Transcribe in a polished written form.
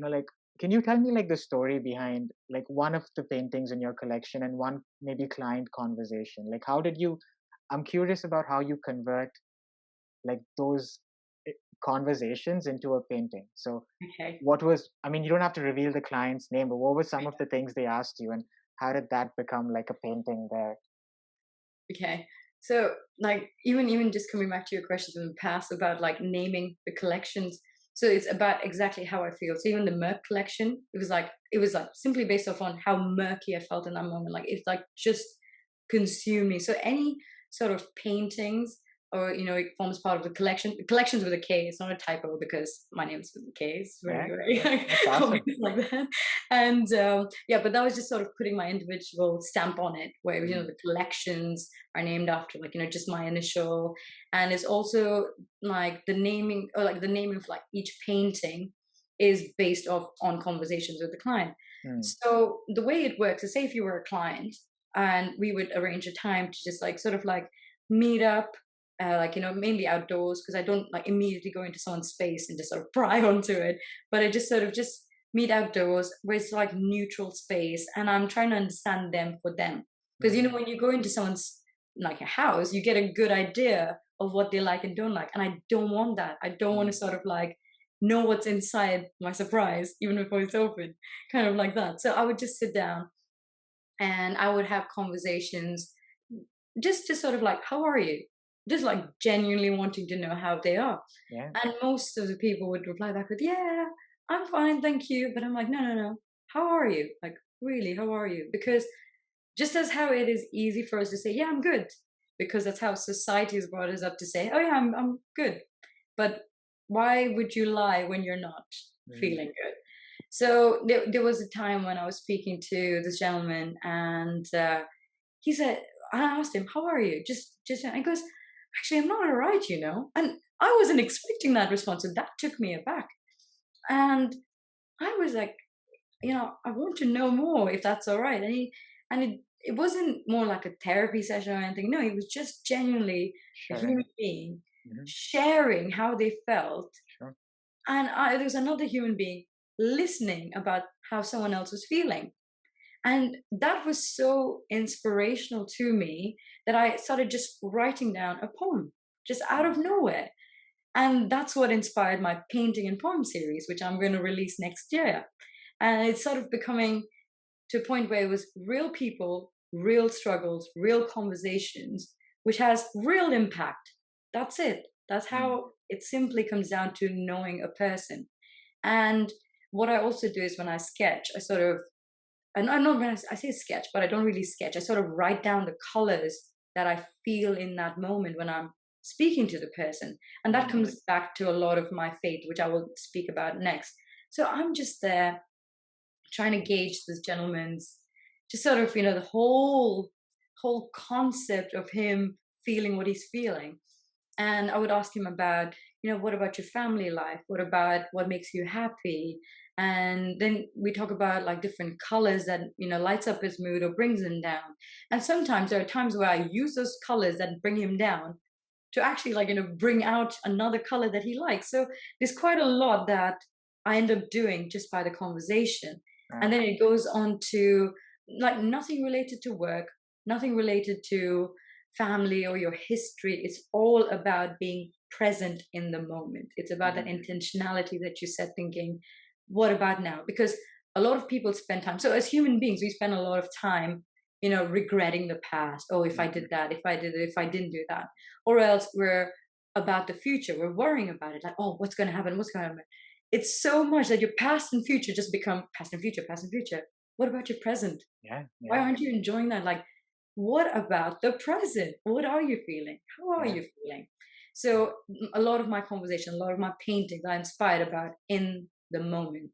like, can you tell me like the story behind like one of the paintings in your collection and one maybe client conversation? Like, how did you? I'm curious about how you convert like those eh, conversations into a painting. So, Okay. what was? I mean, you don't have to reveal the client's name, but what were some of the things they asked you, and how did that become like a painting there? Okay. So like even just coming back to your questions in the past about like naming the collections. So it's about exactly how I feel. So even the Merc collection, it was like simply based off on how murky I felt in that moment. Like it's like just consumed me. So any sort of paintings or it forms part of the collection. The collections with a K, it's not a typo because my name's with a K. It's very, Yeah, very yeah, that's obvious awesome. like that. And yeah, but that was just sort of putting my individual stamp on it, where Mm, the collections are named after just my initial, and it's also like the naming or like the name of like each painting is based off on conversations with the client. mm, So the way it works is, say if you were a client and we would arrange a time to just like sort of like meet up, like mainly outdoors, because I don't like immediately go into someone's space and just sort of pry onto it, but I just sort of just meet outdoors where it's like neutral space and I'm trying to understand them for them. Because mm, when you go into someone's like a house, you get a good idea of what they like and don't like. And I don't want that. I don't want to mm, sort of like know what's inside my surprise, even before it's open, kind of like that. So I would just sit down and I would have conversations just sort of like, how are you? Just like genuinely wanting to know how they are. yeah. And most of the people would reply back with, yeah, I'm fine, thank you. But I'm like, no, no, no. How are you? Like, really, how are you? Because just as how it is easy for us to say, yeah, I'm good, because that's how society has brought us up to say, oh, yeah, I'm good. But why would you lie when you're not Mm, feeling good? So there was a time when I was speaking to this gentleman, and he said, I asked him, how are you? And he goes, actually, I'm not all right, And I wasn't expecting that response. So that took me aback. And I was like, I want to know more if that's all right. And it wasn't more like a therapy session or anything. No, it was just genuinely a sharing human it. being Hmm. sharing how they felt. Sure. And there was another human being listening about how someone else was feeling. And that was so inspirational to me that I started just writing down a poem just out Mm, of nowhere. And that's what inspired my painting and poem series, which I'm going to release next year. And it's sort of becoming to a point where it was real people, real struggles, real conversations, which has real impact. That's it. That's mm, how it simply comes down to knowing a person. And what I also do is when I sketch, I sort of, and I'm not when I say sketch, but I don't really sketch. I sort of write down the colors that I feel in that moment when I'm speaking to the person. And that mm, comes back to a lot of my faith, which I will speak about next. So I'm just there trying to gauge this gentleman's just sort of the whole concept of him feeling what he's feeling. And I would ask him about what about your family life, what about what makes you happy. And then we talk about like different colors that lights up his mood or brings him down. And sometimes there are times where I use those colors that bring him down to actually like bring out another color that he likes. So there's quite a lot that I end up doing just by the conversation. And then nice. it goes on to like nothing related to work, nothing related to family or your history. It's all about being present in the moment. It's about that Mm, intentionality that you said, thinking, what about now? Because a lot of people spend time. So as human beings, we spend a lot of time, regretting the past. Oh, if I did mm, that, if I did it, if I didn't do that. Or else we're about the future. We're worrying about it. Like, oh, what's going to happen? What's going to happen? It's so much that your past and future just become past and future, past and future. What about your present? yeah, Why yeah, aren't you enjoying that? Like, what about the present? What are you feeling? How are yeah. you feeling? So, a lot of my conversation, a lot of my paintings are inspired about in the moment.